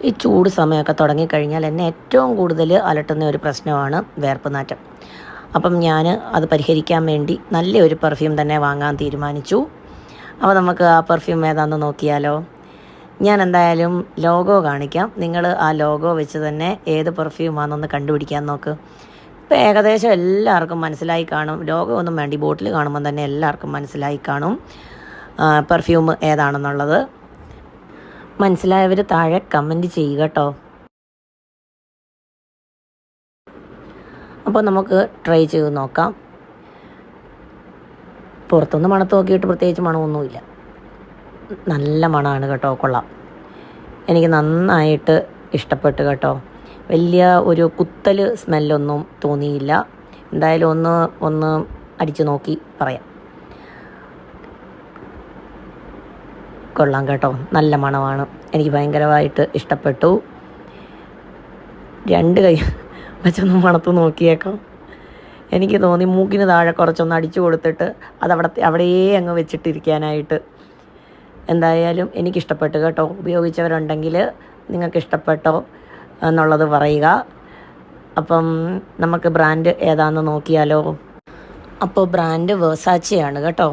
ഈ ചൂട് സമയമൊക്കെ തുടങ്ങിക്കഴിഞ്ഞാൽ എന്നെ ഏറ്റവും കൂടുതൽ അലട്ടുന്ന ഒരു പ്രശ്നമാണ് വേർപ്പ് നാറ്റം. അപ്പം ഞാൻ അത് പരിഹരിക്കാൻ വേണ്ടി നല്ലൊരു പെർഫ്യൂം തന്നെ വാങ്ങാൻ തീരുമാനിച്ചു. അപ്പോൾ നമുക്ക് ആ പെർഫ്യൂം ഏതാണെന്ന് നോക്കിയാലോ. ഞാൻ എന്തായാലും ലോഗോ കാണിക്കാം. നിങ്ങൾ ആ ലോഗോ വെച്ച് തന്നെ ഏത് പെർഫ്യൂമാണെന്നൊന്ന് കണ്ടുപിടിക്കാൻ നോക്ക്. ഇപ്പോൾ ഏകദേശം എല്ലാവർക്കും മനസ്സിലായി കാണും. ലോഗോ ഒന്നും വേണ്ടി ബോട്ടിൽ കാണുമ്പോൾ തന്നെ എല്ലാവർക്കും മനസ്സിലായി കാണും പെർഫ്യൂം ഏതാണെന്നുള്ളത്. മനസ്സിലായവർ താഴെ കമൻറ്റ് ചെയ്യുക കേട്ടോ. അപ്പോൾ നമുക്ക് ട്രൈ ചെയ്ത് നോക്കാം. പുറത്തുനിന്ന് മണത്ത് നോക്കിയിട്ട് പ്രത്യേകിച്ച് മണമൊന്നുമില്ല. നല്ല മണമാണ് കേട്ടോ, കൊള്ളാം. എനിക്ക് നന്നായിട്ട് ഇഷ്ടപ്പെട്ടു കേട്ടോ. വലിയ ഒരു കുത്തൽ സ്മെല്ലൊന്നും തോന്നിയില്ല. എന്തായാലും ഒന്ന് അടിച്ച് നോക്കി പറയാം. കൊള്ളാം കേട്ടോ, നല്ല മണമാണ്. എനിക്ക് ഭയങ്കരമായിട്ട് ഇഷ്ടപ്പെട്ടു. 2 കൈ വെച്ചൊന്ന് മണത്ത് നോക്കിയേക്കാം. എനിക്ക് തോന്നി മൂക്കിന് താഴെ കുറച്ചൊന്ന് അടിച്ചു കൊടുത്തിട്ട് അവിടെയേ അങ്ങ് വെച്ചിട്ടിരിക്കാനായിട്ട്. എന്തായാലും എനിക്കിഷ്ടപ്പെട്ടു കേട്ടോ. ഉപയോഗിച്ചവരുണ്ടെങ്കിൽ നിങ്ങൾക്ക് ഇഷ്ടപ്പെട്ടോ എന്നുള്ളത് പറയുക. അപ്പം നമുക്ക് ബ്രാൻഡ് ഏതാണെന്ന് നോക്കിയാലോ. അപ്പോൾ ബ്രാൻഡ് വേഴ്സാച്ചയാണ് കേട്ടോ.